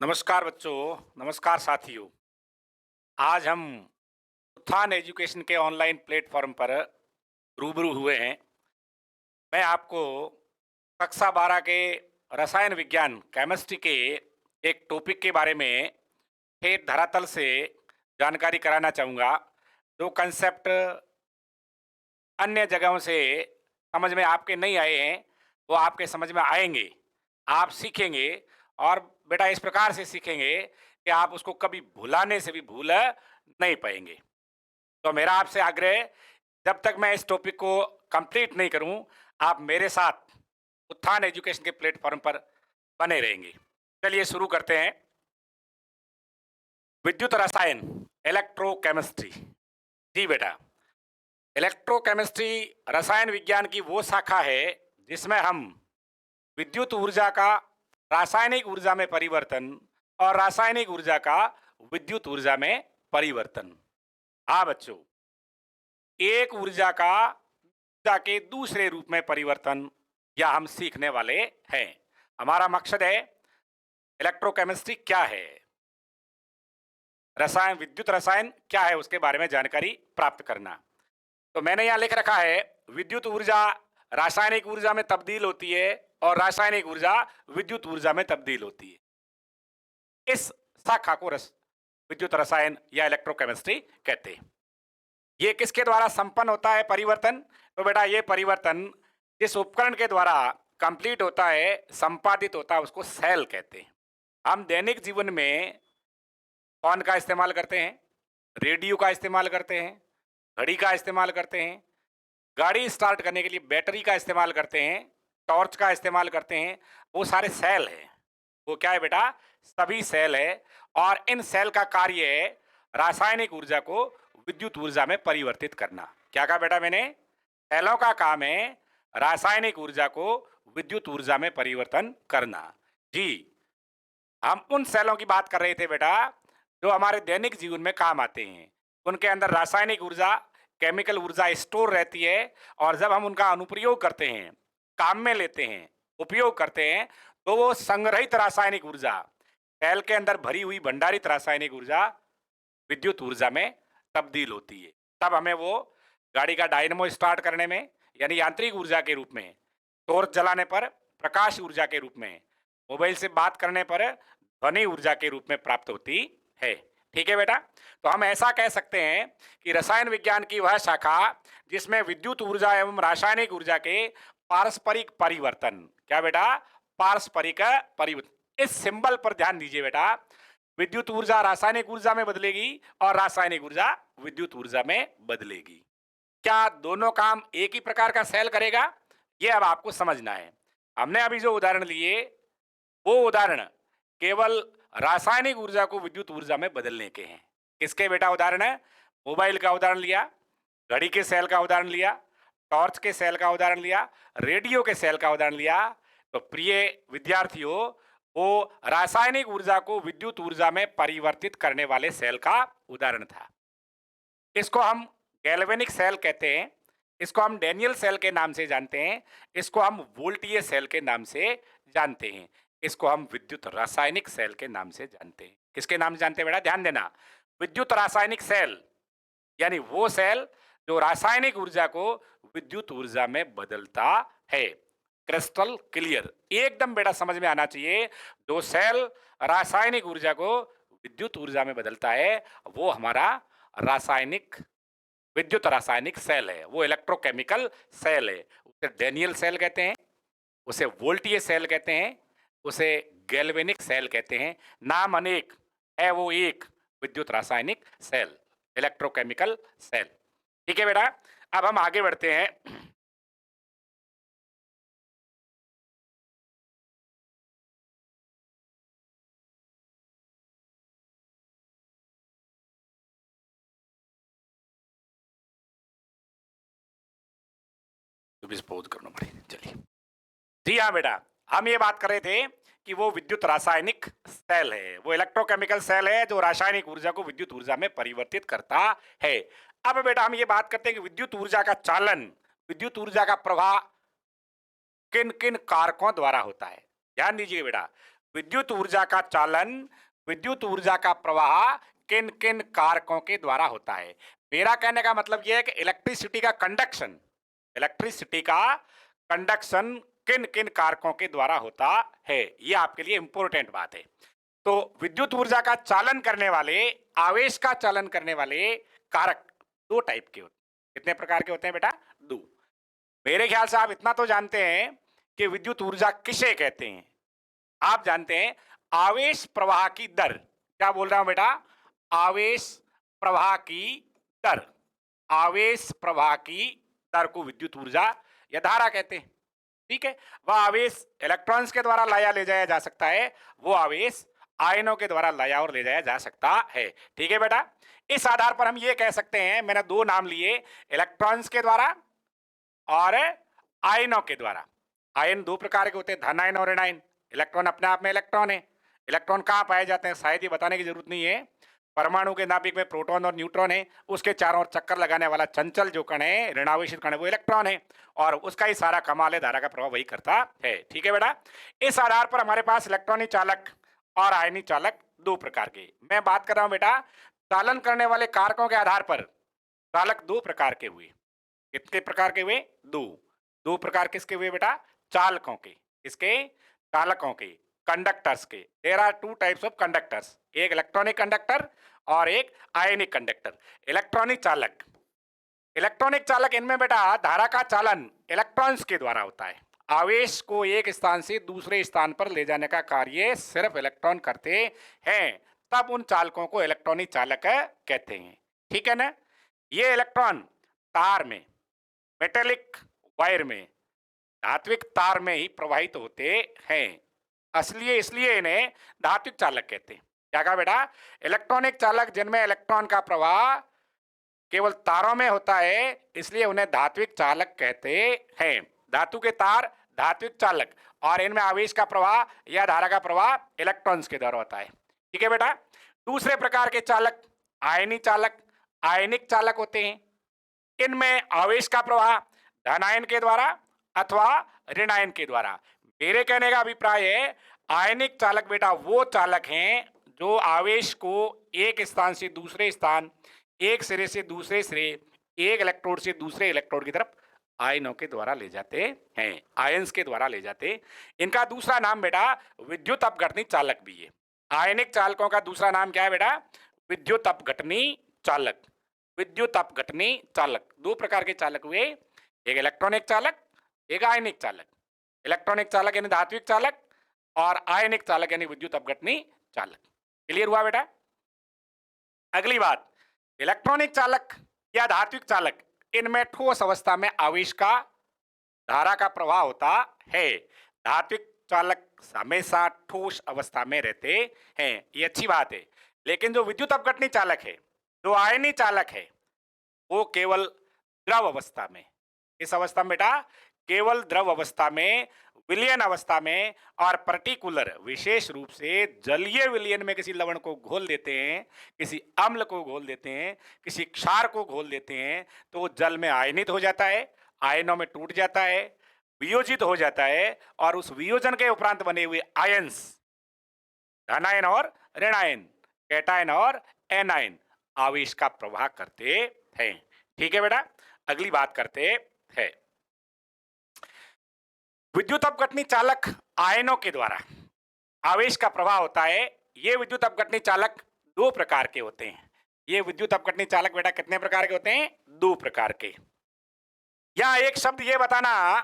नमस्कार बच्चों, नमस्कार साथियों। आज हम उत्थान एजुकेशन के ऑनलाइन प्लेटफॉर्म पर रूबरू हुए हैं। मैं आपको कक्षा 12 के रसायन विज्ञान केमिस्ट्री के एक टॉपिक के बारे में ठेठ धरातल से जानकारी कराना चाहूँगा। जो कंसेप्ट अन्य जगहों से समझ में आपके नहीं आए हैं, वो आपके समझ में आएँगे। आप सीखेंगे और बेटा इस प्रकार से सीखेंगे कि आप उसको कभी भुलाने से भी भूल नहीं पाएँगे। तो मेरा आपसे आग्रह, जब तक मैं इस टॉपिक को कंप्लीट नहीं करूँ, आप मेरे साथ उत्थान एजुकेशन के प्लेटफ़ॉर्म पर बने रहेंगे। चलिए शुरू करते हैं। विद्युत रसायन, इलेक्ट्रोकेमिस्ट्री। जी बेटा। इलेक्ट्रोकेमिस्ट्री रसायन विज्ञान की वो शाखा है जिसमें हम विद्युत ऊर्जा का रासायनिक ऊर्जा में परिवर्तन और रासायनिक ऊर्जा का विद्युत ऊर्जा में परिवर्तन। हाँ बच्चों, एक ऊर्जा का ऊर्जा के दूसरे रूप में परिवर्तन या हम सीखने वाले हैं। हमारा मकसद है इलेक्ट्रोकेमिस्ट्री क्या है, रसायन विद्युत रसायन क्या है, उसके बारे में जानकारी प्राप्त करना। तो मैंने यहाँ लिख रखा है, विद्युत ऊर्जा रासायनिक ऊर्जा में तब्दील होती है और रासायनिक ऊर्जा विद्युत ऊर्जा में तब्दील होती है। इस शाखा को विद्युत रसायन या इलेक्ट्रोकेमिस्ट्री कहते हैं। ये किसके द्वारा संपन्न होता है परिवर्तन? तो बेटा ये परिवर्तन जिस उपकरण के द्वारा कंप्लीट होता है, संपादित होता है, उसको सेल कहते हैं। हम दैनिक जीवन में फोन का इस्तेमाल करते हैं, रेडियो का इस्तेमाल करते हैं, घड़ी का इस्तेमाल करते हैं, गाड़ी स्टार्ट करने के लिए बैटरी का इस्तेमाल करते हैं, टॉर्च का इस्तेमाल करते हैं। वो सारे सेल हैं। वो क्या है बेटा? सभी सेल है। और इन सेल का कार्य है रासायनिक ऊर्जा को विद्युत ऊर्जा में परिवर्तित करना। क्या कहा बेटा मैंने? सेलों का काम है रासायनिक ऊर्जा को विद्युत ऊर्जा में परिवर्तन करना। जी, हम उन सेलों की बात कर रहे थे बेटा जो हमारे दैनिक जीवन में काम आते हैं। उनके अंदर रासायनिक ऊर्जा, केमिकल ऊर्जा स्टोर रहती है और जब हम उनका अनुप्रयोग करते हैं, काम में लेते हैं, उपयोग करते हैं, तो वो संग्रहित रासायनिक ऊर्जा, सेल के अंदर भरी हुई भंडारित रासायनिक ऊर्जा विद्युत ऊर्जा में तब्दील होती है। तब हमें वो गाड़ी का डायनेमो स्टार्ट करने में यानी यांत्रिक ऊर्जा के रूप में, टॉर्च जलाने पर प्रकाश ऊर्जा के रूप में, मोबाइल से बात करने पर ध्वनि ऊर्जा के रूप में प्राप्त होती है। ठीक है बेटा? तो हम ऐसा कह सकते हैं कि रसायन विज्ञान की वह शाखा जिसमें विद्युत ऊर्जा एवं रासायनिक ऊर्जा के पारस्परिक परिवर्तन, क्या बेटा? पारस्परिक परिवर्तन। इस सिंबल पर ध्यान दीजिए बेटा। विद्युत ऊर्जा रासायनिक ऊर्जा में बदलेगी और रासायनिक ऊर्जा विद्युत ऊर्जा में बदलेगी। क्या दोनों काम एक ही प्रकार का सेल करेगा? ये अब आपको समझना है। हमने अभी जो उदाहरण लिए, वो उदाहरण केवल रासायनिक ऊर्जा को विद्युत ऊर्जा में बदलने के हैं। किसके बेटा उदाहरण है? मोबाइल का उदाहरण लिया, घड़ी के सेल का उदाहरण लिया, टॉर्च के सेल का उदाहरण लिया, रेडियो के सेल का उदाहरण लिया। तो प्रिय विद्यार्थियों, वो रासायनिक ऊर्जा को विद्युत ऊर्जा में परिवर्तित करने वाले सेल का उदाहरण था। इसको हम गैल्वेनिक सेल कहते हैं, इसको हम डैनियल सेल के नाम से जानते हैं, इसको हम वोल्टीय सेल के नाम से जानते हैं, इसको हम विद्युत रासायनिक सेल के नाम से जानते हैं। किसके नाम से जानते हैं बेटा? ध्यान देना। विद्युत रासायनिक सेल यानी वो सेल जो रासायनिक ऊर्जा को विद्युत ऊर्जा में बदलता है। क्रिस्टल क्लियर, एकदम बेटा समझ में आना चाहिए। जो सेल रासायनिक ऊर्जा को विद्युत ऊर्जा में बदलता है, वो हमारा रासायनिक विद्युत रासायनिक सेल है, वो इलेक्ट्रोकेमिकल सेल है। उसे डैनियल सेल कहते हैं, उसे वोल्टीय सेल कहते हैं, उसे गैल्वेनिक सेल कहते हैं। नाम अनेक है, वो एक विद्युत रासायनिक सेल, इलेक्ट्रोकेमिकल सेल। ठीक है बेटा? अब हम आगे बढ़ते हैं। विस्फोट करना पड़ेगा। चलिए, जी हाँ बेटा, हम ये बात कर रहे थे कि वो विद्युत रासायनिक सेल है, वो इलेक्ट्रोकेमिकल सेल है जो रासायनिक ऊर्जा को विद्युत ऊर्जा में परिवर्तित करता है। अब बेटा हम ये बात करते हैं कि विद्युत ऊर्जा का चालन, विद्युत ऊर्जा का प्रवाह किन किन कारकों द्वारा होता है। ध्यान दीजिए बेटा, विद्युत ऊर्जा का चालन, विद्युत ऊर्जा का प्रवाह किन किन कारकों के द्वारा होता है। मेरा कहने का मतलब यह है कि इलेक्ट्रिसिटी का कंडक्शन किन किन कारकों के द्वारा होता है, यह आपके लिए इंपॉर्टेंट बात है। तो विद्युत ऊर्जा का चालन करने वाले, आवेश का चालन करने वाले कारक दो टाइप के होते हैं। कितने प्रकार के होते हैं बेटा? दो। मेरे ख्याल से आप इतना तो जानते हैं कि विद्युत ऊर्जा किसे कहते हैं। आप जानते हैं आवेश प्रवाह की दर। क्या बोल रहा हूं बेटा? आवेश प्रवाह की दर। आवेश प्रवाह की दर को विद्युत ऊर्जा या धारा कहते हैं। ठीक है, वह आवेश इलेक्ट्रॉन्स के द्वारा लाया ले जाया जा सकता है, वो आवेश आयनों के द्वारा लाया और ले जाया जा सकता है। ठीक है बेटा, इस आधार पर हम ये कह सकते हैं, मैंने दो नाम लिए, इलेक्ट्रॉन्स के द्वारा और आयनों के द्वारा। आयन दो प्रकार के होते हैं, धन आयन और ऋण आयन। इलेक्ट्रॉन अपने आप में इलेक्ट्रॉन है। इलेक्ट्रॉन कहाँ पाए जाते हैं शायद ये बताने की जरूरत नहीं है। परमाणु के नाभिक में प्रोटॉन और न्यूट्रॉन है, उसके चारों ओर चक्कर लगाने वाला चंचल जो कण है, ऋणावेशित कण है, वो इलेक्ट्रॉन है, और उसका ही सारा कमाल है, धारा का प्रभाव वही करता है। ठीक है बेटा, इस आधार पर हमारे पास इलेक्ट्रॉनिक चालक और आयनिक चालक दो प्रकार के। मैं बात कर रहा हूं बेटा चालन करने वाले कारकों के आधार पर चालक दो प्रकार के हुए। कितने प्रकार के हुए? दो। दो प्रकार किसके हुए बेटा? चालकों के। किसके? चालकों के, कंडक्टर्स के। There are two types of conductors, एक इलेक्ट्रॉनिक कंडक्टर और एक आयनिक कंडक्टर। इलेक्ट्रॉनिक चालक, इलेक्ट्रॉनिक चालक, इनमें बेटा धारा का चालन इलेक्ट्रॉन्स के द्वारा होता है। आवेश को एक स्थान से दूसरे स्थान पर ले जाने का कार्य सिर्फ इलेक्ट्रॉन करते हैं, तब उन चालकों को इलेक्ट्रॉनिक चालक कहते हैं। ठीक है ना? ये इलेक्ट्रॉन तार में, मेटेलिक वायर में, धात्विक तार में ही प्रवाहित होते हैं, असलिए इसलिए इन्हें धात्विक चालक कहते हैं। क्या कहा बेटा? इलेक्ट्रॉनिक चालक जिनमें इलेक्ट्रॉन का प्रवाह केवल तारों में होता है, इसलिए उन्हें धात्विक चालक कहते हैं। धातु के तार धात्विक चालक, और इनमें आवेश का प्रवाह या धारा का प्रवाह इलेक्ट्रॉन्स के द्वारा होता है। ठीक है बेटा, दूसरे प्रकार के चालक आयनिक चालक, आयनिक चालक होते हैं। इनमें आवेश का प्रवाह धनायन के द्वारा अथवा ऋणायन के द्वारा। मेरे कहने का अभिप्राय है आयनिक चालक बेटा वो चालक हैं जो आवेश को एक स्थान से दूसरे स्थान, एक सिरे से दूसरे सिरे, एक इलेक्ट्रोड से दूसरे इलेक्ट्रोड की तरफ आयनों के द्वारा ले जाते हैं, आयंस के द्वारा ले जाते हैं। इनका दूसरा नाम बेटा विद्युत अपघटनी चालक भी है। आयनिक चालकों का दूसरा नाम क्या है बेटा? विद्युत अपघटनी चालक। विद्युत अपघटनी चालक दो प्रकार के चालक हुए, एक इलेक्ट्रॉनिक चालक, एक आयनिक चालक। इलेक्ट्रॉनिक चालक यानी धात्विक चालक, और आयनिक चालक यानी विद्युत अपघटनी चालक। क्लियर हुआ बेटा? अगली बात, इलेक्ट्रॉनिक चालक या धात्विक चालक, इनमें ठोस अवस्था में आवेश का, धारा का प्रवाह होता है। धात्विक चालक हमेशा ठोस अवस्था में रहते हैं, ये अच्छी बात है। लेकिन जो विद्युत अपघटनी चालक है, जो आयनी चालक है, वो केवल द्रव अवस्था में, इस अवस्था में बेटा केवल द्रव अवस्था में, विलयन अवस्था में, और पर्टिकुलर विशेष रूप से जलीय विलयन में किसी लवण को घोल देते हैं, किसी अम्ल को घोल देते हैं, किसी क्षार को घोल देते हैं, तो जल में आयनित हो जाता है, आयनों में टूट जाता है, वियोजित हो जाता है, और उस वियोजन के उपरांत बने हुए आयंस, धनायन और ऋणायन, कैटायन और एनायन, आवेश का प्रवाह करते हैं। ठीक है बेटा, अगली बात करते हैं। विद्युत अपघटनी चालक आयनों के द्वारा आवेश का प्रवाह होता है। ये विद्युत अपघटनी चालक दो प्रकार के होते हैं। ये विद्युत अपघटनी चालक बेटा कितने प्रकार के होते हैं? दो प्रकार के। यहां एक शब्द ये बताना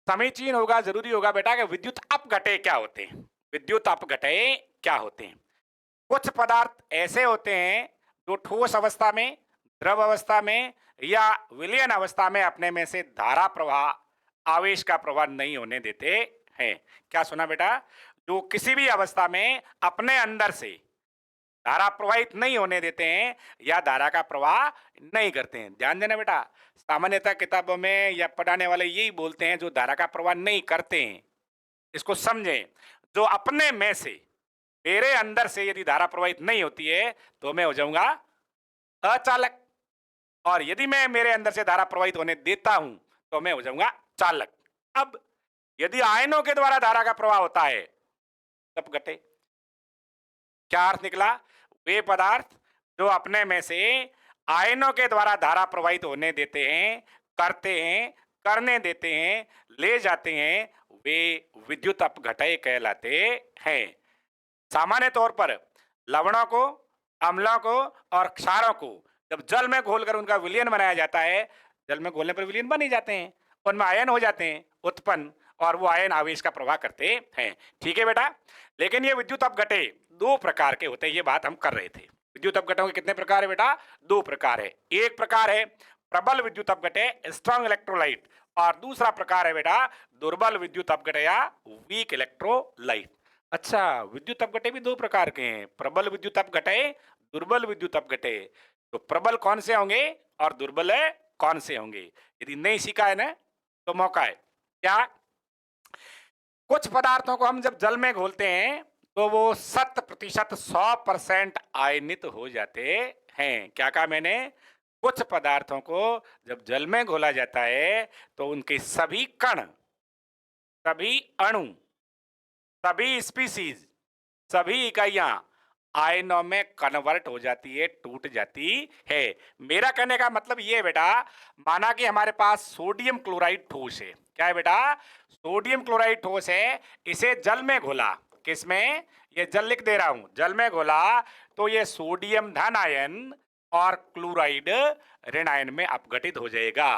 समीचीन होगा, जरूरी होगा बेटा कि विद्युत अपघटे क्या होते हैं। विद्युत अपघटे क्या होते हैं? कुछ पदार्थ ऐसे होते हैं जो ठोस अवस्था में, द्रव अवस्था में या विलयन अवस्था में अपने में से धारा प्रवाह, आवेश का प्रवाह नहीं होने देते हैं। क्या सुना बेटा? जो किसी भी अवस्था में अपने अंदर से धारा प्रवाहित नहीं होने देते हैं या धारा का प्रवाह नहीं करते हैं। ध्यान देना बेटा, सामान्यतः किताबों में या पढ़ाने वाले यही बोलते हैं जो धारा का प्रवाह नहीं करते हैं। इसको समझें, जो अपने में से, मेरे अंदर से यदि धारा प्रवाहित नहीं होती है तो मैं हो जाऊंगा अचालक, और यदि मैं मेरे अंदर से धारा प्रवाहित होने देता हूं तो मैं हो जाऊंगा चालक। अब यदि आयनों के द्वारा धारा का प्रवाह होता है तप घटे। क्या अर्थ निकला? वे पदार्थ जो अपने में से आयनों के द्वारा धारा प्रवाहित होने देते हैं, करते हैं, करने देते हैं, ले जाते हैं, वे विद्युत अपघटय कहलाते हैं। सामान्य तौर पर लवणों को, अम्लों को और क्षारों को जब जल में घोलकर उनका विलयन बनाया जाता है, जल में घोलने पर विलयन बन ही जाते हैं, उनमें आयन हो जाते हैं उत्पन्न, और वो आयन आवेश का प्रवाह करते हैं। ठीक है बेटा। लेकिन ये विद्युत अपघटे दो प्रकार के होते हैं, ये बात हम कर रहे थे। विद्युत अपघटों के कितने प्रकार है बेटा? दो प्रकार है। एक प्रकार है प्रबल विद्युत अपघटे, स्ट्रॉन्ग इलेक्ट्रोलाइट, और दूसरा प्रकार है बेटा दुर्बल विद्युत अपघटे या वीक इलेक्ट्रोलाइट। अच्छा, विद्युत अपघटे भी दो प्रकार के हैं, प्रबल विद्युत अपघटे, दुर्बल विद्युत अपघटे। तो प्रबल कौन से होंगे और दुर्बल कौन से होंगे? यदि नहीं सीखा है ना तो मौका है। क्या? कुछ पदार्थों को हम जब जल में घोलते हैं तो वो 100% 100% आयनित हो जाते हैं। क्या कहा मैंने? कुछ पदार्थों को जब जल में घोला जाता है तो उनके सभी कण, सभी अणु, सभी स्पीसीज, सभी इकाइयां आयनों में कन्वर्ट हो जाती है, टूट जाती है। मेरा कहने का मतलब ये है बेटा, माना कि हमारे पास सोडियम क्लोराइड ठोस है। क्या है बेटा? सोडियम क्लोराइड ठोस है, इसे जल में घोला। किसमें? ये जल लिख दे रहा हूं, जल में घोला तो ये सोडियम धन आयन और क्लोराइड ऋण आयन में अपघटित हो जाएगा,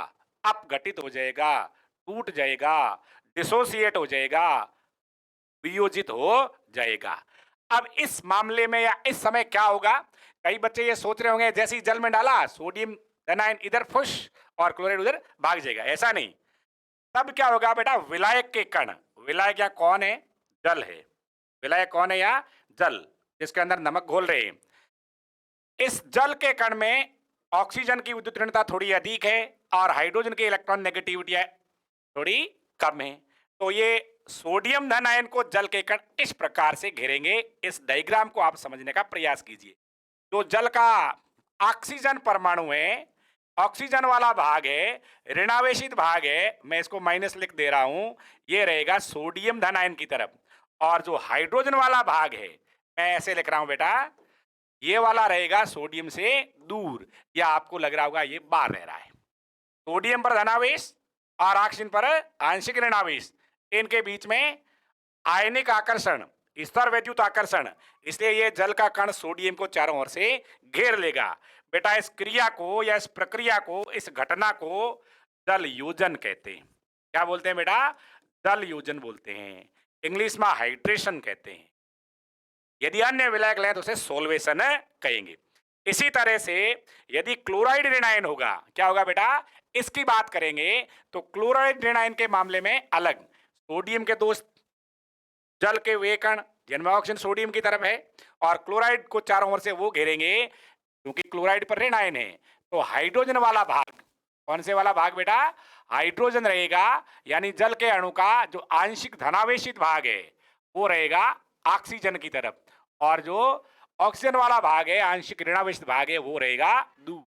अपघटित हो जाएगा, टूट जाएगा, डिसोसिएट हो जाएगा, वियोजित हो जाएगा। अब इस मामले में या इस समय क्या होगा? कई बच्चे ये सोच रहे होंगे जैसे ही जल में डाला सोडियम धनायन इधर फुश और क्लोराइड उधर भाग जाएगा। ऐसा नहीं। तब क्या होगा बेटा? विलायक के कण, विलायक या कौन है? जल है। विलायक कौन है? या जल, जिसके अंदर नमक घोल रहे हैं। इस जल के कण में ऑक्सीजन की विद्युत ऋणता थोड़ी अधिक है और हाइड्रोजन की इलेक्ट्रॉन नेगेटिविटी थोड़ी कम है। तो ये सोडियम धन आयन को जल के कण इस प्रकार से घेरेंगे। इस डायग्राम को आप समझने का प्रयास कीजिए। जो जल का ऑक्सीजन परमाणु है, ऑक्सीजन वाला भाग है, ऋणावेशित भाग है, मैं इसको माइनस लिख दे रहा हूं, ये रहेगा सोडियम धन आयन की तरफ। और जो हाइड्रोजन वाला भाग है, मैं ऐसे लिख रहा हूं बेटा, ये वाला रहेगा सोडियम से दूर, या आपको लग रहा होगा ये बाहर रह रहा है। सोडियम पर धनावेश और ऑक्सीजन पर आंशिक ऋणावेश, इनके बीच में आयनिक आकर्षण, स्तर वैद्युत आकर्षण, इसलिए ये जल का कण सोडियम को चारों ओर से घेर लेगा। बेटा इस क्रिया को या इस प्रक्रिया को, इस घटना को जल योजन कहते हैं। क्या बोलते हैं बेटा? जल योजन बोलते हैं। इंग्लिश में हाइड्रेशन कहते हैं। यदि अन्य विलायक लें तो उसे सोल्वेशन कहेंगे। इसी तरह से यदि क्लोराइड ऋणायन होगा, क्या होगा बेटा? इसकी बात करेंगे तो क्लोराइड ऋणायन के मामले में अलग, सोडियम के दोस्त जल के वे कण जिनमें ऑक्सीजन सोडियम की तरफ है और क्लोराइड को चारों ओर से वो घेरेंगे, क्योंकि क्लोराइड पर ऋण आयन है। तो हाइड्रोजन वाला भाग, कौन से वाला भाग बेटा? हाइड्रोजन रहेगा, यानी जल के अणु का जो आंशिक धनावेशित भाग है वो रहेगा ऑक्सीजन की तरफ, और जो ऑक्सीजन वाला भाग है, आंशिक ऋणावेशित भाग है, वो रहेगा दूर,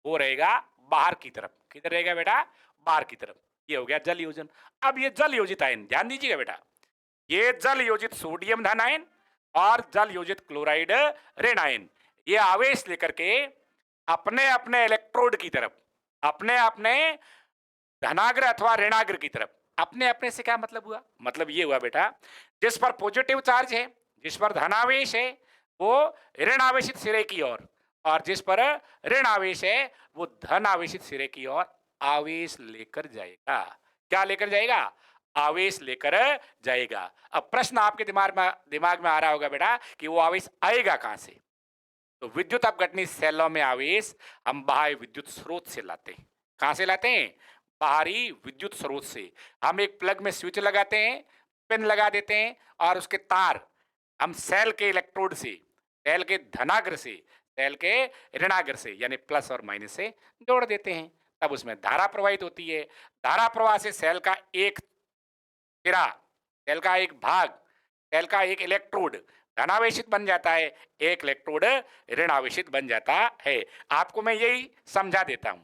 वो रहेगा बाहर की तरफ। किधर रहेगा बेटा? बाहर की तरफ। ये हो गया जल योजन। अब ये जल योजित आयन ध्यान दीजिएगा बेटा, ये जल योजित सोडियम धन आयन और जल योजित क्लोराइड ऋण आयन, ये आवेश लेकर के अपने अपने इलेक्ट्रोड की तरफ, अपने अपने धनाग्र अथवा ऋणाग्र की तरफ, अपने अपने से क्या मतलब हुआ? मतलब ये हुआ बेटा, जिस पर पॉजिटिव चार्ज है, जिस पर धनावेश है, वो ऋण आवेशित सिरे की ओर, और जिस पर ऋण आवेश है वो धन आवेशित सिरे की ओर आवेश लेकर जाएगा। क्या लेकर जाएगा? आवेश लेकर जाएगा। अब प्रश्न आपके दिमाग में आ रहा होगा बेटा कि वो आवेश आएगा कहां से? तो विद्युत अपघटनी सेलों में आवेश हम बाह्य विद्युत स्रोत से लाते हैं। कहां से लाते हैं? बाहरी विद्युत स्रोत से। हम एक प्लग में स्विच लगाते हैं, पिन लगा देते हैं, और उसके तार हम सेल के इलेक्ट्रोड से, सेल के धनाग्र से, सेल के ऋणाग्र से, यानी प्लस और माइनस से जोड़ देते हैं। तब उसमें धारा प्रवाहित होती है। धारा प्रवाह से सेल का एक सिरा, सेल का एक भाग, सेल का एक इलेक्ट्रोड धनावेशित बन जाता है, एक इलेक्ट्रोड ऋणावेशित बन जाता है। आपको मैं यही समझा देता हूं।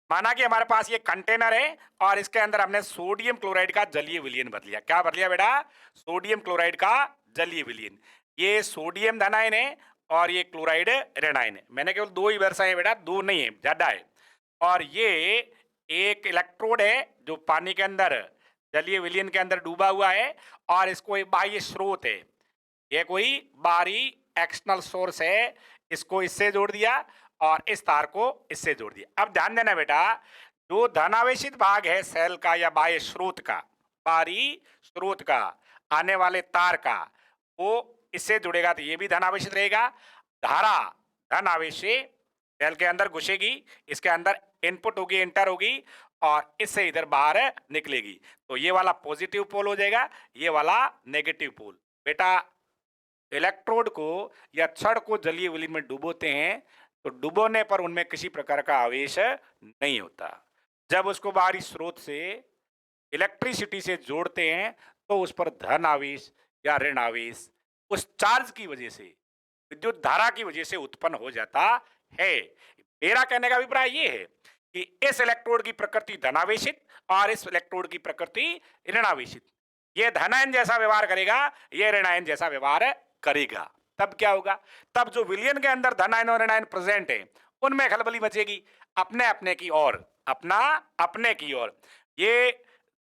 माना कि हमारे पास ये कंटेनर है और इसके अंदर हमने सोडियम क्लोराइड का जलीय विलयन भर लिया। क्या भर लिया बेटा? सोडियम क्लोराइड का जलीय विलयन। ये सोडियम धनायन है और ये क्लोराइड ऋणायन है। मैंने केवल दो ही दर्शाए बेटा, दो नहीं है, ज्यादा है। और ये एक इलेक्ट्रोड है जो पानी के अंदर जलीय विलयन के अंदर डूबा हुआ है और इसको एक बाह्य स्रोत है, ये कोई बाहरी एक्सटर्नल सोर्स है, इसको इससे जोड़ दिया और इस तार को इससे जोड़ दिया। अब ध्यान देना बेटा, जो धनावेशित भाग है सेल का या बाह्य स्रोत का, बाहरी स्रोत का, आने वाले तार का, वो इससे जुड़ेगा तो ये भी धनावेशित रहेगा। धारा धनावेशी सेल के अंदर घुसेगी, इसके अंदर इनपुट होगी, इंटर होगी और इससे इधर बाहर निकलेगी। तो ये वाला पॉजिटिव पोल हो जाएगा, ये वाला नेगेटिव पोल। बेटा इलेक्ट्रोड को या छड़ को जलीय विलयन में डुबोते हैं तो डुबोने पर उनमें किसी प्रकार का आवेश नहीं होता। जब उसको बाहरी स्रोत से इलेक्ट्रिसिटी से जोड़ते हैं तो उस पर धन आवेश या ऋण आवेश उस चार्ज की वजह से, विद्युत धारा की वजह से उत्पन्न हो जाता है। मेरा कहने का अभिप्राय यह है कि इस इलेक्ट्रोड की प्रकृति धनावेशित और इस इलेक्ट्रोड की प्रकृति ऋणावेशित। ये धनायन जैसा व्यवहार करेगा, ये ऋणायन जैसा व्यवहार करेगा। तब क्या होगा? तब जो विलयन के अंदर धनायन और ऋणायन प्रेजेंट है उनमें खलबली मचेगी, अपने अपने की ओर, अपना अपने की ओर। ये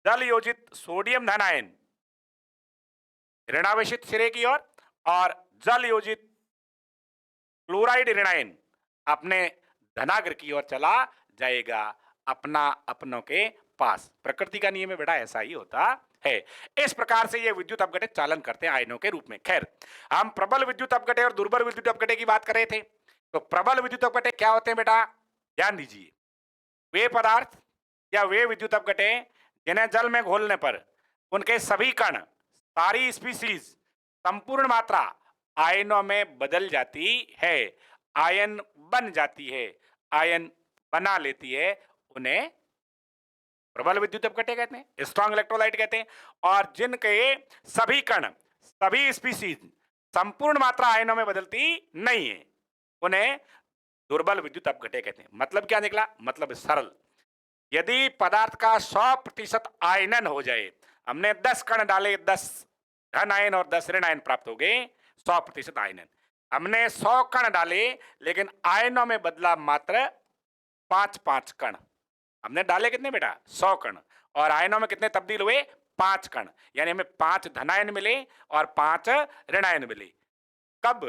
जल योजित सोडियम धनायन ऋणावेशित सिरे की ओर और जल योजित क्लोराइड ऋणायन अपने धनाग्र की ओर चला जाएगा, अपना अपनों के पास। प्रकृति का नियम है बेटा, ऐसा ही होता है। इस प्रकार से ये विद्युत अपघटे चालन करते हैं आयनों के रूप में। खैर, हम प्रबल विद्युत अपघटे और दुर्बल विद्युत अपघटे की बात कर रहे थे। तो प्रबल विद्युत अपघटे क्या होते हैं बेटा? ध्यान दीजिए, वे पदार्थ या वे विद्युत अपघटे जिन्हें जल में घोलने पर उनके सभी कण, सारी स्पीसीज, संपूर्ण मात्रा आयनों में बदल जाती है, आयन बन जाती है, आयन बना लेती है, उन्हें प्रबल विद्युत अपघटे कहते हैं, स्ट्रॉन्ग इलेक्ट्रोलाइट कहते हैं। और जिनके सभी कण, सभी स्पीसीज संपूर्ण मात्रा आयनों में बदलती नहीं है, उन्हें दुर्बल विद्युत अपघटे कहते हैं। मतलब क्या निकला? मतलब सरल, यदि पदार्थ का 100% आयनन हो जाए, हमने 10 कण डाले, 10 धन आयन और 10 ऋण आयन प्राप्त हो गए, 100% आयनन। हमने 100 कण डाले लेकिन आयनों में बदला मात्र 5-5 कण। हमने डाले कितने बेटा? 100 कण और आयनों में कितने तब्दील हुए? 5 कण। यानी हमें 5 धनायन मिले और 5 ऋणायन मिले। कब?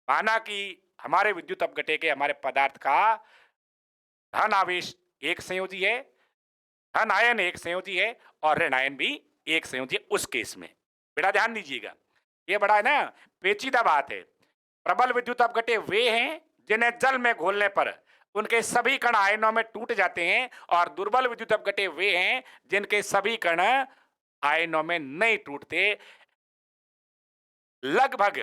माना कि हमारे विद्युत अपघटे के, हमारे पदार्थ का धन आवेश एक संयोजी है, धन आयन एक संयोजी है और ऋण आयन भी एक संयोजी है। उस केस में बेटा ध्यान दीजिएगा, ये बड़ा है ना पेचीदा बात है। प्रबल विद्युत अपघटे वे हैं जिन्हें जल में घोलने पर उनके सभी कण आयनों में टूट जाते हैं और दुर्बल विद्युत अपघटे वे हैं जिनके सभी कण आयनों में नहीं टूटते। लगभग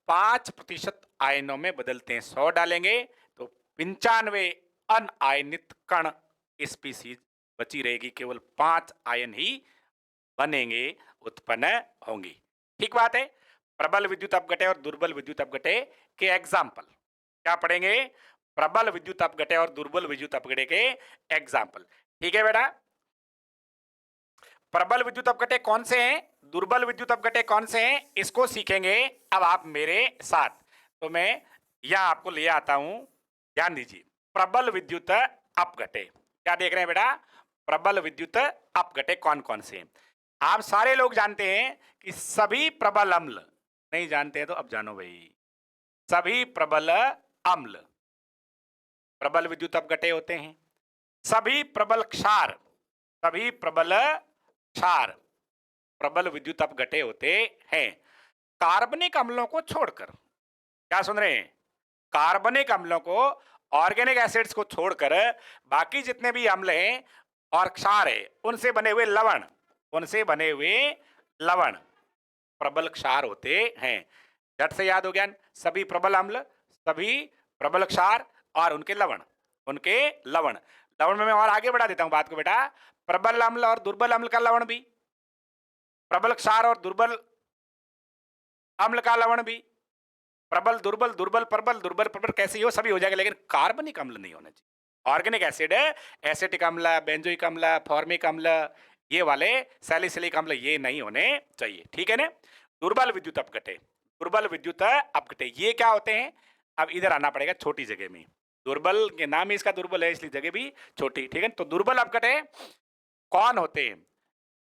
5% आयनों में बदलते हैं। 100 डालेंगे तो 95 अनआयनित कण स्पीसीज बची रहेगी, केवल 5 आयन ही बनेंगे, उत्पन्न होंगे। ठीक बात है। प्रबल विद्युत अपघटे और दुर्बल विद्युत अपघटे के एग्जाम्पल क्या पढ़ेंगे? प्रबल विद्युत अपघटे और दुर्बल विद्युत अपघटे के एग्जाम्पल। ठीक है बेटा, प्रबल विद्युत अपघटे कौन से हैं, दुर्बल विद्युत अपघटे कौन से हैं, इसको सीखेंगे अब आप मेरे साथ। तो मैं यहां आपको ले आता हूं, ध्यान दीजिए। प्रबल विद्युत अपघटे क्या देख रहे हैं बेटा? प्रबल विद्युत अपघटे कौन कौन से हैं? आप सारे लोग जानते हैं कि सभी प्रबल अम्ल, नहीं जानते हैं तो अब जानो भाई, सभी प्रबल अम्ल प्रबल विद्युत अपघटे होते हैं। सभी प्रबल क्षार, सभी प्रबल क्षार प्रबल विद्युत अपघटे होते हैं। कार्बनिक अम्लों को छोड़कर, क्या सुन रहे हैं? कार्बनिक अम्लों को, ऑर्गेनिक एसिड्स को छोड़कर बाकी जितने भी अम्ल हैं और क्षार है, उनसे बने हुए लवण, उनसे बने हुए लवण प्रबल क्षार होते हैं। झट से याद हो गया, सभी प्रबल अम्ल, सभी प्रबल क्षार और उनके लवण, उनके लवण। लवण में मैं और आगे बढ़ा देता हूं बात को बेटा। प्रबल अम्ल और दुर्बल अम्ल का लवण भी, प्रबल क्षार और दुर्बल अम्ल का लवण भी, प्रबल दुर्बल, दुर्बल प्रबल, दुर्बल प्रबल कैसे हो, सभी हो जाएगा, लेकिन कार्बनिक अम्ल नहीं होना चाहिए। ऑर्गेनिक एसिड, एसिटिक अम्ल, बेंजोइक अम्ल, फॉर्मिक अम्ल, ये वाले सैलिसिलिक अम्ल ये नहीं होने चाहिए, ठीक है ना। दुर्बल विद्युत अपघटे, दुर्बल विद्युत अपघटे ये क्या होते हैं? अब इधर आना पड़ेगा छोटी जगह में। दुर्बल के नाम ही इसका दुर्बल है, इसलिए जगह भी छोटी, ठीक है। तो दुर्बल अपघटे कौन होते हैं?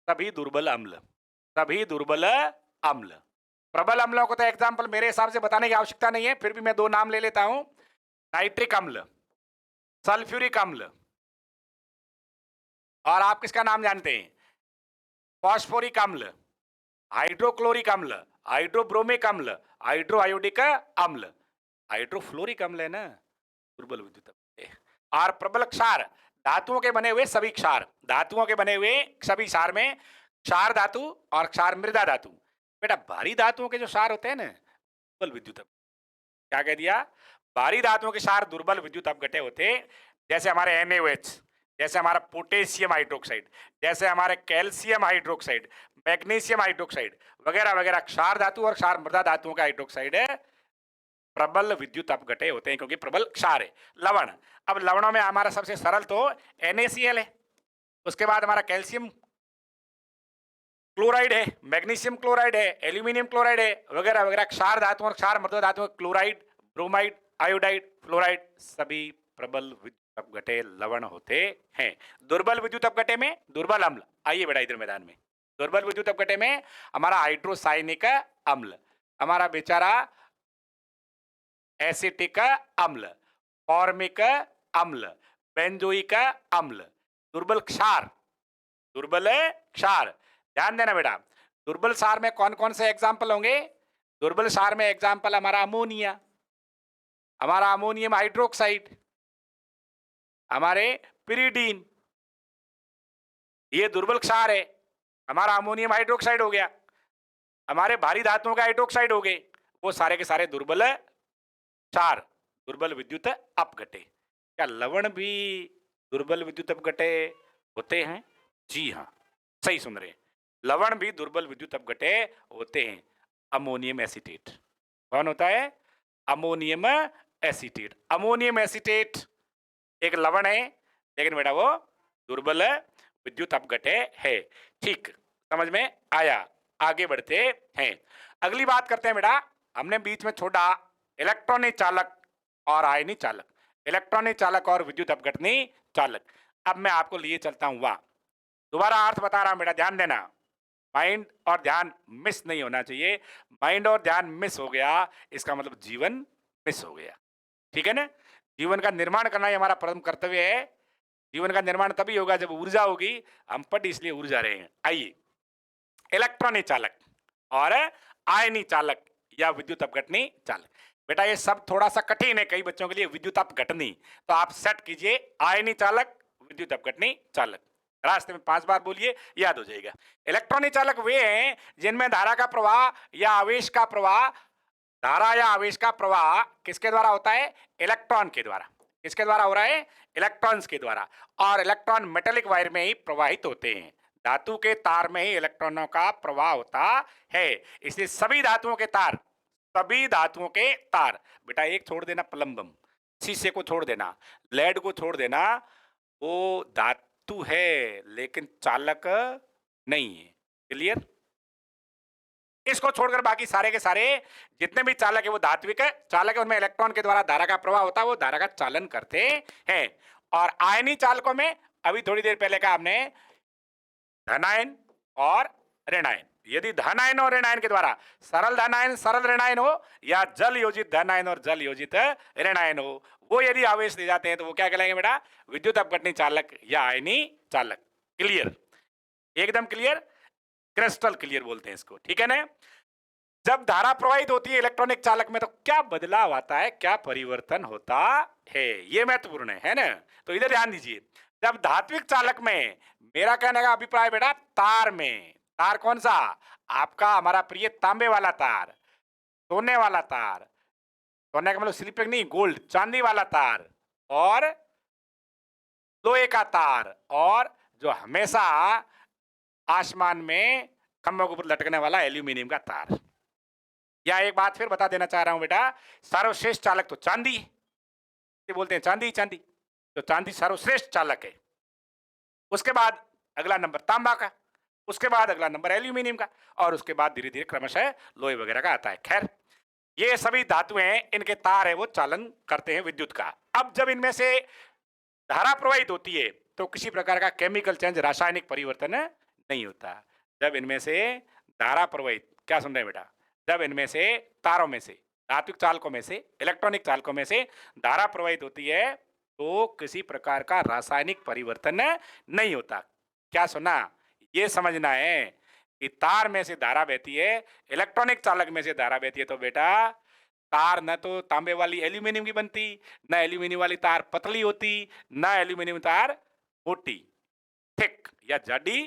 सभी दुर्बल अम्ल, सभी दुर्बल अम्ल। प्रबल अम्लों को तो एग्जाम्पल मेरे हिसाब से बताने की आवश्यकता नहीं है, फिर भी मैं दो नाम ले लेता हूं। नाइट्रिक अम्ल, सल्फ्यूरिक अम्ल, और आप किसका नाम जानते हैं? फॉस्फोरिक अम्ल, हाइड्रोक्लोरिक अम्ल, हाइड्रोब्रोमिक अम्ल, हाइड्रोआयोडिक अम्ल, हाइड्रोफ्लोरिक अम्ल है ना, दुर्बल विद्युत अम्ल। और प्रबल क्षार, धातुओं के बने हुए सभी क्षार, धातुओं के बने हुए सभी क्षार में क्षार धातु और क्षार मृदा धातु। बेटा भारी धातुओं के जो क्षार होते हैं ना, दुर्बल विद्युत अपघट्य। क्या कह दिया? भारी धातुओं के क्षार दुर्बल विद्युत अपघट्य होते हैं, जैसे हमारे NaOH, जैसे हमारा पोटेशियम हाइड्रोक्साइड, जैसे हमारे कैल्शियम हाइड्रोक्साइड, मैग्नीशियम हाइड्रोक्साइड वगैरह वगैरह। क्षार धातु और क्षार मृदा धातुओं का हाइड्रोक्साइड है, प्रबल विद्युत अपघट्य होते हैं, क्योंकि प्रबल क्षार है। लवण, अब लवणों में हमारा सबसे सरल तो NaCl है, उसके बाद हमारा कैल्शियम क्लोराइड है, मैग्नीशियम क्लोराइड है, एल्यूमिनियम क्लोराइड है वगैरह वगैरह। क्षार धातु और क्षार मृदा धातु, क्लोराइड, ब्रोमाइड, आयोडाइड, फ्लोराइड, सभी प्रबल विद्युत अपघट्य लवण होते हैं। दुर्बल विद्युत अपघट्य में दुर्बल अम्ल, आइए बेटा इधर मैदान में। दुर्बल विद्युत अपघट्य में हमारा हाइड्रोसाइनिक अम्ल, हमारा बेचारा एसिटिक अम्ल, फॉर्मिक अम्ल, बेंजोइक अम्ल। दुर्बल क्षार, दुर्बल क्षार, ध्यान देना बेटा। दुर्बल क्षार में कौन कौन से एग्जाम्पल होंगे? दुर्बल क्षार में एग्जाम्पल हमारा अमोनिया, हमारा अमोनियम हाइड्रोक्साइड, हमारे पिरीडीन, ये दुर्बल क्षार है। हमारा अमोनियम हाइड्रोक्साइड हो गया, हमारे भारी धातुओं का हाइड्रोक्साइड हो गए, वो सारे के सारे दुर्बल क्षार, दुर्बल विद्युत अपघट्य। क्या लवण भी दुर्बल विद्युत अपघट्य होते हैं? जी हाँ, सही सुन रहे हैं, लवण भी दुर्बल विद्युत अपघट्य होते हैं। अमोनियम एसीटेट कौन होता है? Ammonium acetate. अमोनियम एसीटेट एक लवण है, लेकिन बेटा वो दुर्बल विद्युत अपघट्य है। ठीक, समझ में आया? आगे बढ़ते हैं, अगली बात करते हैं बेटा। हमने बीच में छोड़ा इलेक्ट्रॉनिक चालक और आयनी चालक, इलेक्ट्रॉनिक चालक और विद्युत अपघटनी चालक। अब मैं आपको लिए चलता हूं वहां, दोबारा अर्थ बता रहा हूं बेटा, ध्यान देना। माइंड और ध्यान मिस नहीं होना चाहिए। माइंड और ध्यान मिस हो गया, इसका मतलब जीवन मिस हो गया, ठीक है ना। जीवन का निर्माण करना ही हमारा प्रथम कर्तव्य है। जीवन का निर्माण तभी होगा जब ऊर्जा होगी। हम पढ़ इसलिए ऊर्जा रहे हैं। आइए, इलेक्ट्रॉनिक चालक और आयनी चालक या विद्युत अपघटनी चालक। बेटा ये सब थोड़ा सा कठिन है कई बच्चों के लिए, विद्युत अपघटनी, तो आप सेट कीजिए आयनी चालक, विद्युत अपघटनी चालक। रास्ते में 5 बार बोलिए, याद हो जाएगा। इलेक्ट्रॉनिक चालक वे हैं जिनमें धारा का प्रवाह या आवेश का प्रवाह, धारा या आवेश का प्रवाह किसके द्वारा होता है? इलेक्ट्रॉन के द्वारा। किसके द्वारा हो रहा है? इलेक्ट्रॉन्स के द्वारा। और इलेक्ट्रॉन मेटेलिक वायर में ही प्रवाहित होते हैं, धातु के तार में ही इलेक्ट्रॉनों का प्रवाह होता है। इसलिए सभी धातुओं के तार, सभी धातुओं के तार, बेटा एक छोड़ देना प्लम्बम, शीशे को छोड़ देना, लेड को छोड़ देना, वो धातु है लेकिन चालक नहीं है। क्लियर? इसको छोड़कर बाकी सारे के सारे जितने भी चालक है वो धात्विक चालक है, उनमें इलेक्ट्रॉन के द्वारा धारा का प्रवाह होता है, वो धारा का चालन करते हैं। और आयनी चालकों में अभी थोड़ी देर पहले कहा हमने धनायन और ऋणायन। यदि धनायन और ऋणायन के द्वारा सरल धनायन सरल ऋणायन हो या जल योजित धनायन और जल योजित ऋणायन हो, वो यदि आवेश दे जाते हैं तो वो क्या कहलाएंगे बेटा? विद्युत अपघटनी चालक या आयनी चालक। क्लियर? एकदम क्लियर, क्रिस्टल क्लियर बोलते हैं इसको, ठीक है ना। जब धारा प्रवाहित होती है इलेक्ट्रॉनिक चालक में तो क्या बदलाव आता है, क्या परिवर्तन होता है, ये महत्वपूर्ण है ना। तो इधर ध्यान दीजिए, जब धात्विक चालक में, मेरा कहने का अभिप्राय बेटा तार में, तार कौन सा? आपका हमारा प्रिय तांबे वाला तार, सोने वाला तार, सोने का मतलब सिलिकॉन नहीं, गोल्ड, चांदी वाला तार, और लोहे का तार, और जो हमेशा आसमान में खंभों के ऊपर लटकने वाला एल्यूमिनियम का तार। या एक बात फिर बता देना चाह रहा हूं बेटा, सर्वश्रेष्ठ चालक तो चांदी, बोलते हैं चांदी चांदी, तो चांदी सर्वश्रेष्ठ चालक है। उसके बाद अगला नंबर तांबा का, उसके बाद अगला नंबर एल्यूमिनियम का, और उसके बाद धीरे धीरे क्रमशः लोहे वगैरह का आता है। खैर, ये सभी धातुएं, इनके तार है वो चालन करते हैं विद्युत का। अब जब इनमें से धारा प्रवाहित होती है तो किसी प्रकार का केमिकल चेंज, रासायनिक परिवर्तन नहीं होता। जब इनमें से धारा प्रवाहित, क्या सुन रहे हैं बेटा, जब इनमें से तारों में से, धात्विक चालकों में से, इलेक्ट्रॉनिक चालकों में से धारा प्रवाहित होती है तो किसी प्रकार का रासायनिक परिवर्तन नहीं होता। क्या सुना? ये समझना है कि तार में से धारा बहती है, इलेक्ट्रॉनिक चालक में से धारा बहती है, तो बेटा तार न तो तांबे वाली एल्यूमिनियम की बनती, न एल्यूमिनियम वाली तार पतली होती, न एल्यूमिनियम तार मोटी, थिक या जाडी।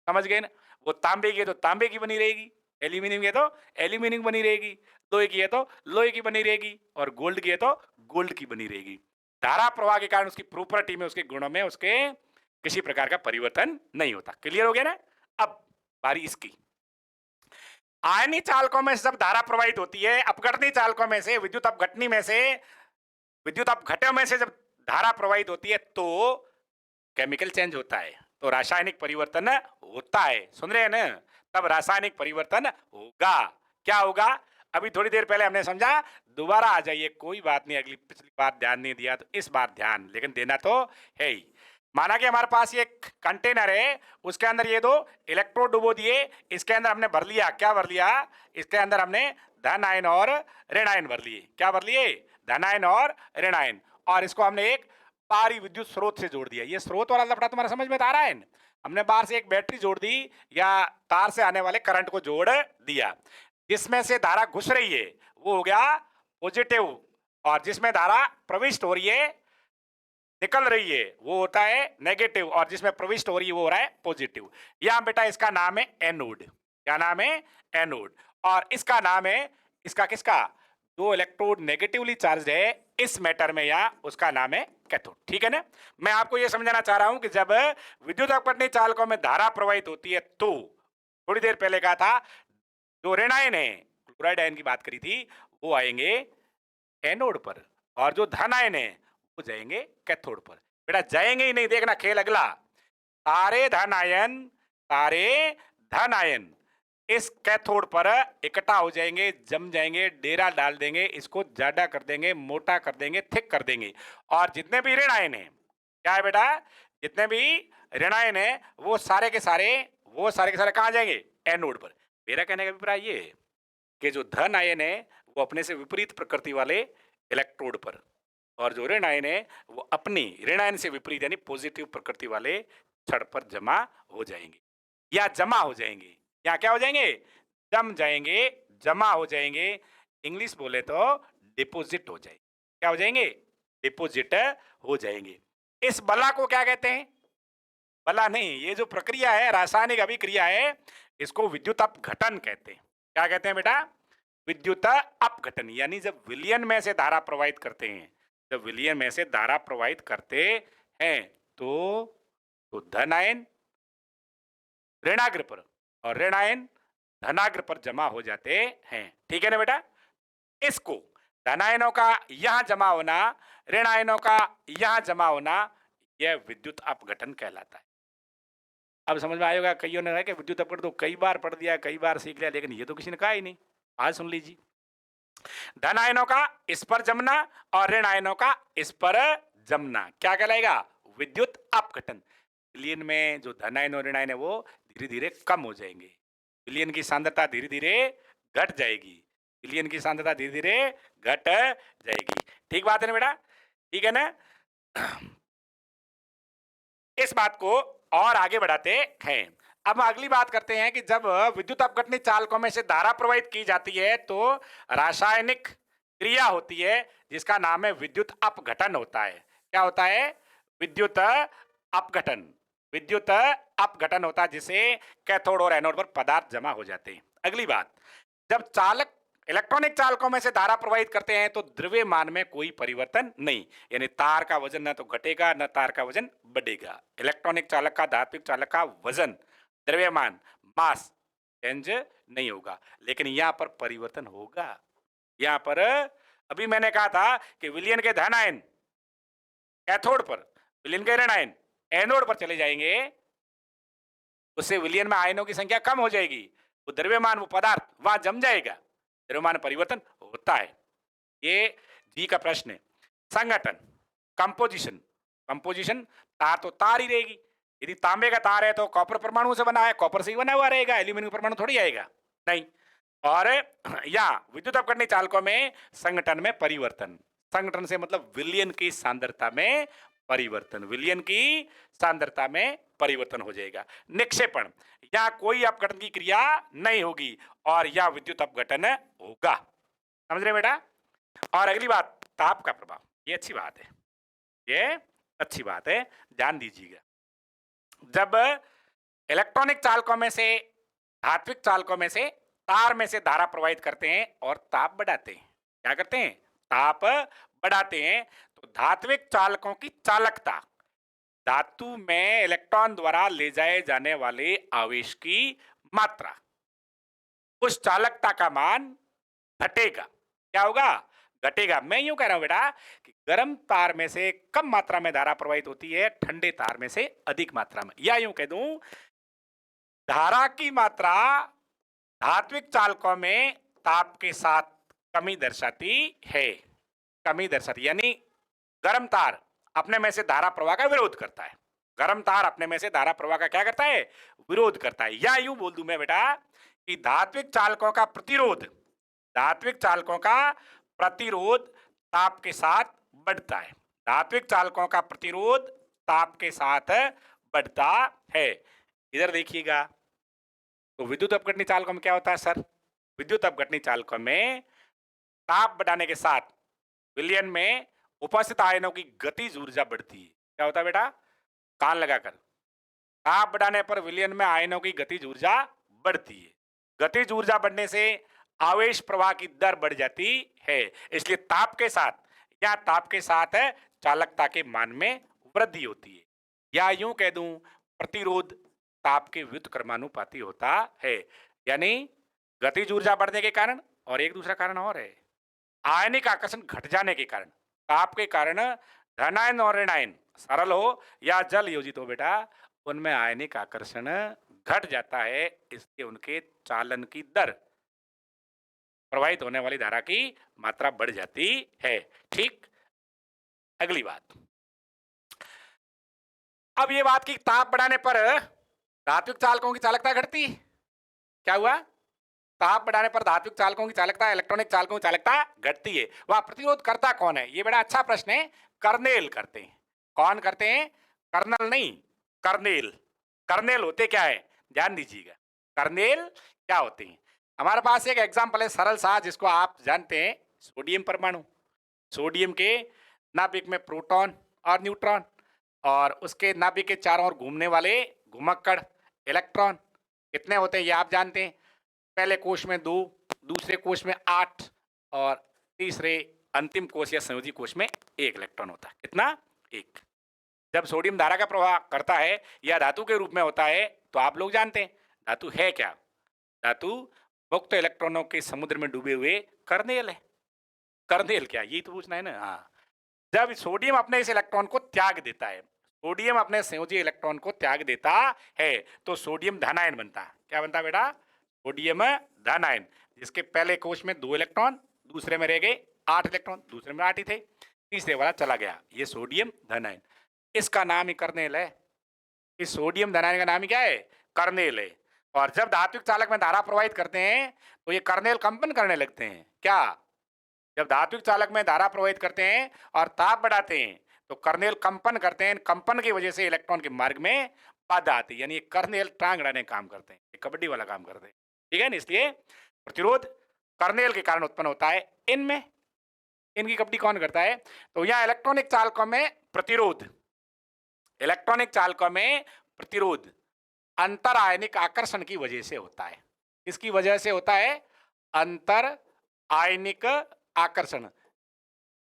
समझ गए ना? वो तांबे की है तो तांबे की बनी रहेगी, एल्यूमिनियम की है तो एल्यूमिनियम बनी रहेगी, लोहे की है तो लोहे की बनी रहेगी, और गोल्ड की है तो गोल्ड की बनी रहेगी। धारा प्रवाह के कारण उसकी प्रॉपर्टी में, उसके गुणों में, उसके किसी प्रकार का परिवर्तन नहीं होता। क्लियर हो गया ना? अब बारी इसकी। आयनी चालकों में जब धारा प्रवाहित होती है, अपघटनी चालकों में से, विद्युत अपघटनी में से, विद्युत अपघट्यों में से जब धारा प्रवाहित होती है तो केमिकल चेंज होता है, तो रासायनिक परिवर्तन होता है। सुन रहे हैं ना? तब रासायनिक परिवर्तन होगा। क्या होगा? अभी थोड़ी देर पहले हमने समझा, दोबारा आ जाइए, कोई बात नहीं, अगली पिछली बार ध्यान नहीं दिया तो इस बार ध्यान लेकिन देना तो है ही। माना कि हमारे पास ये एक कंटेनर है, उसके अंदर ये दो इलेक्ट्रोड डुबो दिए, इसके अंदर हमने भर लिया, क्या भर लिया? इसके अंदर हमने धन आयन और ऋण आयन भर लिए। क्या भर लिए? धन आयन और ऋण आयन। और इसको हमने एक बाहरी विद्युत स्रोत से जोड़ दिया। ये स्रोत वाला लफड़ा तुम्हारा समझ में आ रहा है ना? हमने बाहर से एक बैटरी जोड़ दी या तार से आने वाले करंट को जोड़ दिया। जिसमें से धारा घुस रही है वो हो गया पॉजिटिव, और जिसमें धारा प्रविष्ट हो रही है, निकल रही है, वो होता है नेगेटिव, और जिसमें प्रविष्ट हो रही है वो हो रहा है पॉजिटिव। यहां बेटा इसका नाम है एनोड। क्या नाम है? एनोड। और इसका नाम है, इसका किसका? जो इलेक्ट्रोड नेगेटिवली चार्ज है इस मैटर में, या उसका नाम है कैथोड। ठीक है ना? मैं आपको यह समझाना चाह रहा हूं कि जब विद्युत अपघटनी चालकों में धारा प्रवाहित होती है तो, थोड़ी देर पहले कहा था, जो ऋण आयन है, क्लोराइड आयन की बात करी थी, वो आएंगे एनोड पर, और जो धन आयन है वो जाएंगे कैथोड पर। बेटा जाएंगे ही नहीं, देखना खेल अगला। सारे धन आयन, सारे धन आयन इस कैथोड पर इकट्ठा हो जाएंगे, जम जाएंगे, डेरा डाल देंगे, इसको ज्यादा कर देंगे, मोटा कर देंगे, थिक कर देंगे। और जितने भी ऋण आयन है, क्या है बेटा, जितने भी ऋण आयन है वो सारे के सारे, वो सारे के सारे कहां जाएंगे? एनोड पर। मेरा कहने का अभिप्राय ये है कि जो धन आयन है वो अपने से विपरीत प्रकृति वाले इलेक्ट्रोड पर, और जो ऋण आयन है वो अपनी ऋण आयन से विपरीत यानी पॉजिटिव प्रकृति वाले छड़ पर जमा हो जाएंगे, या जमा हो जाएंगे, या क्या हो जाएंगे? जम जाएंगे, जमा हो जाएंगे। इंग्लिश बोले तो डिपोजिट हो जाएंगे। क्या हो जाएंगे? डिपोजिट हो जाएंगे। इस बला को क्या कहते हैं? बला नहीं, ये जो प्रक्रिया है, रासायनिक अभिक्रिया है, इसको विद्युत अपघटन कहते हैं। क्या कहते हैं बेटा? विद्युत अपघटन। यानी जब विलयन में से धारा प्रवाहित करते हैं, जब विलयन में से धारा प्रवाहित करते हैं तो धन आयन ऋणाग्र पर और ऋण आयन धनाग्र पर जमा हो जाते हैं। ठीक है ना बेटा? इसको धनायनों का यहां जमा होना, ऋण आयनों का यहां जमा होना, यह विद्युत अपघटन कहलाता है। अब समझ में आएगा, कईयों ने कहा कि विद्युत अपघटन तो कई बार पढ़ दिया, कई बार सीख लिया, लेकिन ये तो किसी ने कहा ही नहीं। आज सुन लीजिए, धन आयनों का इस पर जमना और ऋण आयनों का इस पर जमना क्या कहलाएगा? विद्युत अपघटन। विलयन में जो धन आयन और ऋण आयन है वो धीरे धीरे कम हो जाएंगे, विलयन की सांद्रता धीरे धीरे घट जाएगी, विलयन की सांद्रता धीरे धीरे घट जाएगी। ठीक बात है ना बेटा? ठीक है ना? इस बात को और आगे बढ़ाते हैं। अब अगली बात करते हैं कि जब विद्युत अपघटनी चालकों में से धारा प्रवाहित की जाती है तो रासायनिक क्रिया होती है जिसका नाम है विद्युत अपघटन होता है। क्या होता है? विद्युत अपघटन। विद्युत अपघटन होता है जिसे कैथोड और एनोड पर पदार्थ जमा हो जाते हैं। अगली बात, जब चालक इलेक्ट्रॉनिक चालकों में से धारा प्रवाहित करते हैं तो द्रव्यमान में कोई परिवर्तन नहीं, यानी तार का वजन न तो घटेगा न तार का वजन बढ़ेगा। इलेक्ट्रॉनिक चालक का, धात्विक चालक का वजन, द्रव्यमान, मास चेंज नहीं होगा, लेकिन यहां पर परिवर्तन होगा। यहां पर अभी मैंने कहा था कि विलयन के धन आयन कैथोड पर विलयन के ऋण आयन एनोड पर चले जाएंगे, उससे विलयन में आयनों की संख्या कम हो जाएगी, वो द्रव्यमान, वो पदार्थ वहां जम जाएगा, द्रव्यमान परिवर्तन होता है। ये जी का प्रश्न है। संगठन, कंपोजिशन, कंपोजिशन तार तो तार ही रहेगी। यदि तांबे का तार है तो कॉपर परमाणु से बना है, कॉपर से ही बना हुआ रहेगा, एल्यूमिनियम परमाणु थोड़ी आएगा, नहीं। और या विद्युत अपकरणीय चालकों में संगठन में परिवर्तन, संगठन से मतलब विलयन की सांद्रता में परिवर्तन, विलयन की सांद्रता में परिवर्तन हो जाएगा। निक्षेपण, या कोई अपघटन की क्रिया नहीं होगी और या विद्युत अपघटन होगा। समझ रहे बेटा? और अगली बात, ताप का प्रभाव, ये अच्छी बात है, ये अच्छी बात है, ध्यान दीजिएगा। जब इलेक्ट्रॉनिक चालकों में से, धात्विक चालकों में से तार में से धारा प्रवाहित करते हैं और ताप बढ़ाते हैं, क्या करते हैं? ताप बढ़ाते हैं। तो धात्विक चालकों की चालकता, धातु में इलेक्ट्रॉन द्वारा ले जाए जाने वाले आवेश की मात्रा, उस चालकता का मान घटेगा। क्या होगा? घटेगा। मैं यूं कह रहा हूं बेटा कि गर्म तार में से कम मात्रा में धारा प्रवाहित होती है, ठंडे तार में से अधिक मात्रा में। या यूं कह दूं, धारा की मात्रा धात्विक चालकों में ताप के साथ कमी दर्शाती है, कमी दर्शाती, यानी गर्म तार अपने में से धारा प्रवाह का विरोध करता है, गर्म तार अपने में से धारा प्रवाह का क्या करता है? विरोध करता है। या यूं बोल दूं मैं बेटा कि धात्विक चालकों का प्रतिरोध, धात्विक चालकों का प्रतिरोध ताप के साथ बढ़ता है, धात्विक चालकों का प्रतिरोध ताप के साथ बढ़ता है। इधर देखिएगा, तो विद्युत अपघटनीय चालकों में क्या होता है सर? विद्युत अपघटनीय चालकों में ताप बढ़ाने के साथ विलयन में उपस्थित आयनों की गतिज ऊर्जा बढ़ती है। क्या होता है बेटा? कान लगाकर, ताप बढ़ाने पर विलयन में आयनों की गतिज ऊर्जा बढ़ती है। गतिज ऊर्जा बढ़ने से आवेश प्रवाह की दर बढ़ जाती है, इसलिए ताप के साथ या ताप के साथ चालकता के मान में वृद्धि होती है। या यूं कह दूं, प्रतिरोध ताप के व्युत्क्रमानुपाती होता है, यानी गतिज ऊर्जा बढ़ने के कारण, और एक दूसरा कारण और है, आयनिक आकर्षण घट जाने के कारण, ताप के कारण धनायन और ऋणायन सरल हो या जल योजित हो बेटा, उनमें आयनिक आकर्षण घट जाता है, इसलिए उनके चालन की दर, प्रवाहित होने वाली धारा की मात्रा बढ़ जाती है। ठीक। अगली बात, अब ये बात की ताप बढ़ाने पर धात्विक चालकों की चालकता घटती, क्या हुआ? ताप बढ़ाने पर धात्विक चालकों की चालकता, इलेक्ट्रॉनिक चालकों की चालकता घटती है। वह प्रतिरोध करता कौन है? ये बड़ा अच्छा प्रश्न है। कर्नेल करते हैं। कौन करते हैं? कर्नल नहीं, कर्नेल। कर्नेल होते क्या है? ध्यान दीजिएगा, कर्नेल क्या होते हैं। हमारे पास एक एग्जाम्पल है सरल सा, जिसको आप जानते हैं, सोडियम परमाणु। सोडियम के नाभिक में प्रोटॉन और न्यूट्रॉन, और उसके नाभिक के चारों ओर घूमने वाले घुमक्कड़ इलेक्ट्रॉन कितने होते हैं ये आप जानते हैं। पहले कोश में 2, दूसरे कोश में 8, और तीसरे अंतिम कोश या संयोजी कोश में 1 इलेक्ट्रॉन होता है। कितना? 1। जब सोडियम धारा का प्रवाह करता है या धातु के रूप में होता है, तो आप लोग जानते हैं धातु है क्या? धातु मुक्त इलेक्ट्रॉनों के समुद्र में डूबे हुए कर्नेल है। कर्नेल क्या, यही तो पूछना है ना। हाँ, जब सोडियम अपने इस इलेक्ट्रॉन को त्याग देता है, सोडियम अपने संयोजी इलेक्ट्रॉन को त्याग देता है, तो सोडियम धनायन बनता है। क्या बनता है बेटा? सोडियम धनायन, जिसके पहले कोश में 2 इलेक्ट्रॉन, दूसरे में रह गए 8 इलेक्ट्रॉन, दूसरे में 8 ही थे, तीसरे वाला चला गया, ये सोडियम धनायन। इसका नाम ही कर्नेल है। इस सोडियम धनायन का नाम ही क्या है? कर्नेल है। और जब धात्विक चालक में धारा प्रवाहित करते हैं, तो ये कर्नेल कंपन करने लगते हैं। क्या? जब धात्विक चालक में धारा प्रवाहित करते हैं और ताप बढ़ाते हैं, तो कर्नेल कंपन करते हैं। कंपन की वजह से इलेक्ट्रॉन के मार्ग में बाधा आती है, यानी कर्नेल टांग अड़ाने का काम करते हैं, कबड्डी वाला काम करते हैं। ठीक है ना? इसलिए प्रतिरोध कर्नेल के कारण उत्पन्न होता है। इनमें इनकी कबड्डी कौन करता है? तो यहाँ इलेक्ट्रॉनिक चालकों में प्रतिरोध, इलेक्ट्रॉनिक चालकों में प्रतिरोध अंतर आयनिक आकर्षण की वजह से होता है। इसकी वजह से होता है अंतर आयनिक आकर्षण।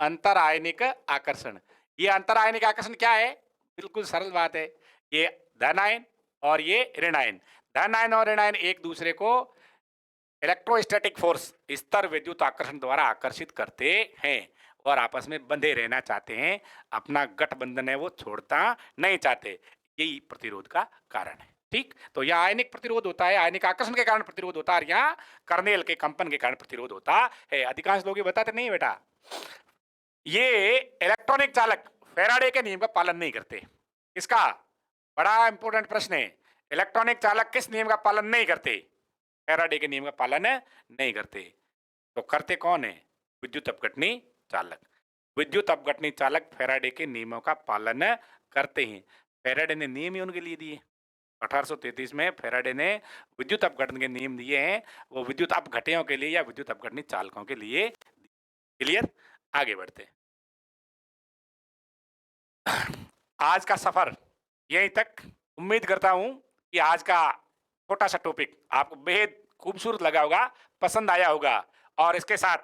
अंतर आयनिक आकर्षण, ये अंतर आयनिक आकर्षण क्या है? बिल्कुल सरल बात है, ये धन आयन और ये ऋण आयन, धन आयन और ऋण आयन एक दूसरे को इलेक्ट्रोस्टैटिक फोर्स, स्तर विद्युत आकर्षण द्वारा आकर्षित करते हैं। और आपस में बंधे रहना चाहते हैं, अपना गठबंधन है वो छोड़ना नहीं चाहते। यही प्रतिरोध का कारण है। ठीक, तो यह आयनिक प्रतिरोध होता है, आयनिक आकर्षण के कारण प्रतिरोध होता है, और यहाँ कर्नेल के कंपन के कारण प्रतिरोध होता है। अधिकांश लोग ये बताते नहीं बेटा, ये इलेक्ट्रॉनिक चालक फैराडे के नियम का पालन नहीं करते। इसका बड़ा इंपॉर्टेंट प्रश्न है, इलेक्ट्रॉनिक चालक किस नियम का पालन नहीं करते? फैराडे के नियम का पालन नहीं करते। तो करते कौन है? विद्युत अपघटनी चालक। विद्युत अपघटनी चालक फैराडे के नियमों का पालन करते हैं। फैराडे ने नियम ही उनके लिए दिए। 1833 में फैराडे ने विद्युत अपघटन के नियम दिए हैं, वो विद्युत अपघटनियों के लिए या विद्युत अपघटनी चालकों के लिए। क्लियर? आगे बढ़ते हैं। आज का सफर यहीं तक। उम्मीद करता हूं कि आज का छोटा सा टॉपिक आपको बेहद खूबसूरत लगा होगा, पसंद आया होगा, और इसके साथ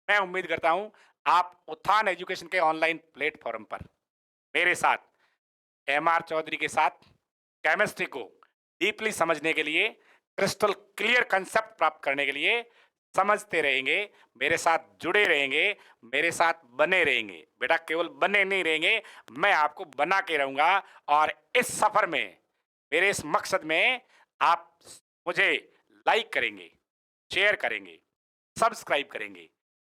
मैं उम्मीद करता हूं आप उत्थान एजुकेशन के ऑनलाइन प्लेटफॉर्म पर मेरे साथ, एमआर चौधरी के साथ, केमिस्ट्री को डीपली समझने के लिए, क्रिस्टल क्लियर कंसेप्ट प्राप्त करने के लिए समझते रहेंगे, मेरे साथ जुड़े रहेंगे, मेरे साथ बने रहेंगे। बेटा केवल बने नहीं रहेंगे, मैं आपको बना के रहूंगा। और इस सफर में, मेरे इस मकसद में आप मुझे लाइक करेंगे, शेयर करेंगे, सब्सक्राइब करेंगे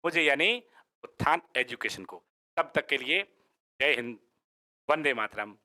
मुझे, यानी उत्थान एजुकेशन को। तब तक के लिए जय हिंद, वंदे मातरम।